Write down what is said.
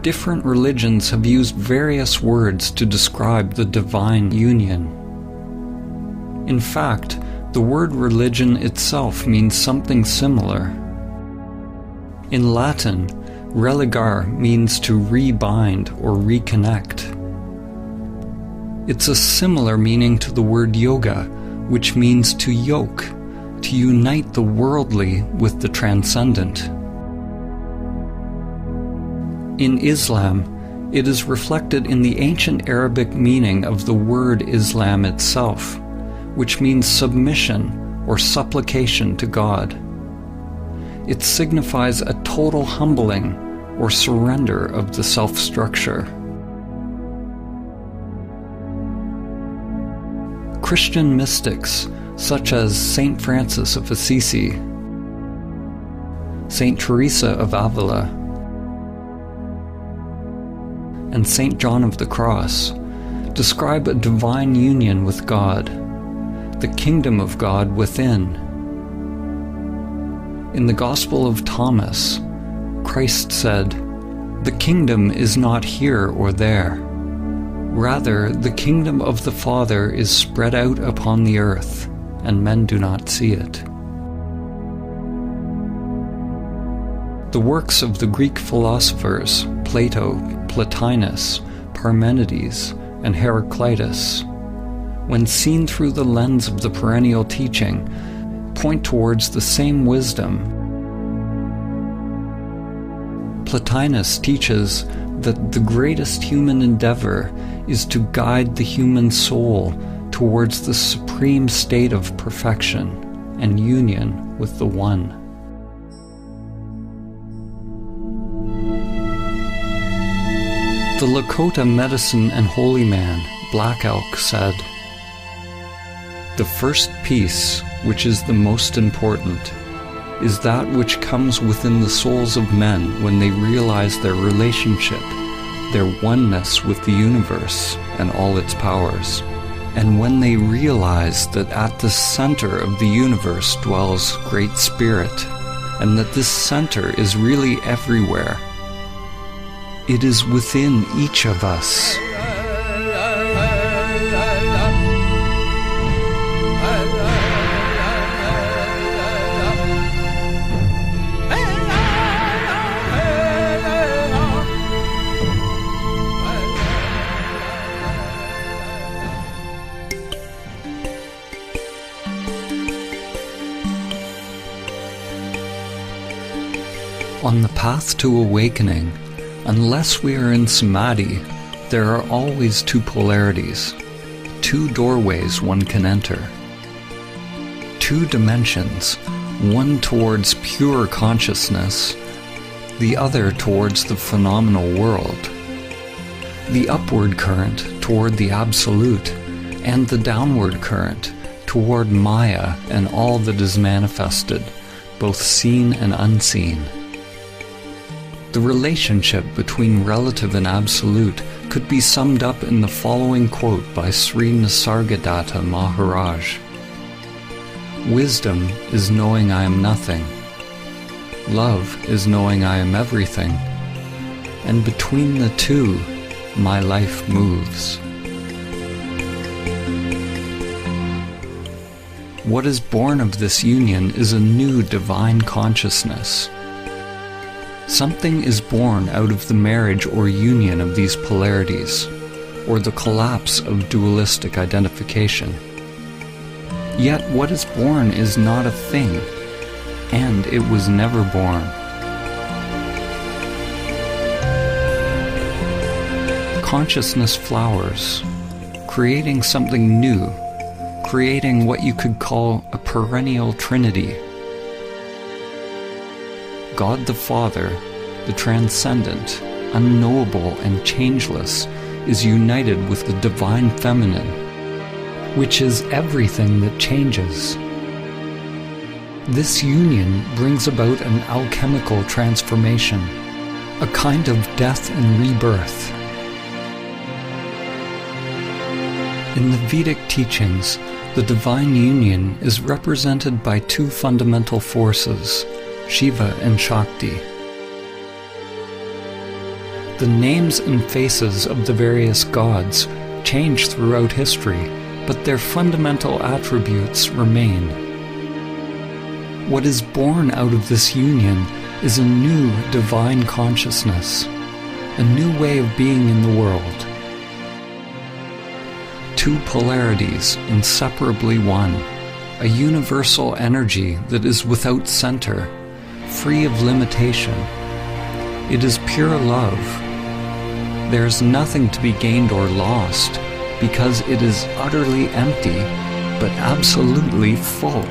Different religions have used various words to describe the divine union. In fact, the word religion itself means something similar. In Latin, religare means to rebind or reconnect. It's a similar meaning to the word yoga, which means to yoke, to unite the worldly with the transcendent. In Islam, it is reflected in the ancient Arabic meaning of the word Islam itself, which means submission or supplication to God. It signifies a total humbling or surrender of the self-structure. Christian mystics such as Saint Francis of Assisi, Saint Teresa of Avila, and Saint John of the Cross describe a divine union with God, the kingdom of God within. In the Gospel of Thomas, Christ said, "The kingdom is not here or there. Rather, the kingdom of the Father is spread out upon the earth, and men do not see it." The works of the Greek philosophers Plato, Plotinus, Parmenides, and Heraclitus, when seen through the lens of the perennial teaching, point towards the same wisdom. Plotinus teaches that the greatest human endeavor is to guide the human soul towards the supreme state of perfection and union with the One. The Lakota medicine and holy man, Black Elk, said, "The first peace, which is the most important, is that which comes within the souls of men when they realize their relationship, their oneness with the universe and all its powers, and when they realize that at the center of the universe dwells Great Spirit, and that this center is really everywhere. It is within each of us." On the path to awakening, unless we are in Samadhi, there are always two polarities, two doorways one can enter. Two dimensions, one towards pure consciousness, the other towards the phenomenal world. The upward current toward the Absolute, and the downward current toward Maya and all that is manifested, both seen and unseen. The relationship between relative and absolute could be summed up in the following quote by Sri Nisargadatta Maharaj. "Wisdom is knowing I am nothing. Love is knowing I am everything. And between the two, my life moves." What is born of this union is a new divine consciousness. Something is born out of the marriage or union of these polarities, or the collapse of dualistic identification. Yet what is born is not a thing, and it was never born. Consciousness flowers, creating something new, creating what you could call a perennial trinity. God the Father, the transcendent, unknowable and changeless, is united with the divine feminine, which is everything that changes. This union brings about an alchemical transformation, a kind of death and rebirth. In the Vedic teachings, the divine union is represented by two fundamental forces, Shiva and Shakti. The names and faces of the various gods change throughout history, but their fundamental attributes remain. What is born out of this union is a new divine consciousness, a new way of being in the world. Two polarities inseparably one, a universal energy that is without center, free of limitation. It is pure love. There is nothing to be gained or lost, because it is utterly empty, but absolutely full.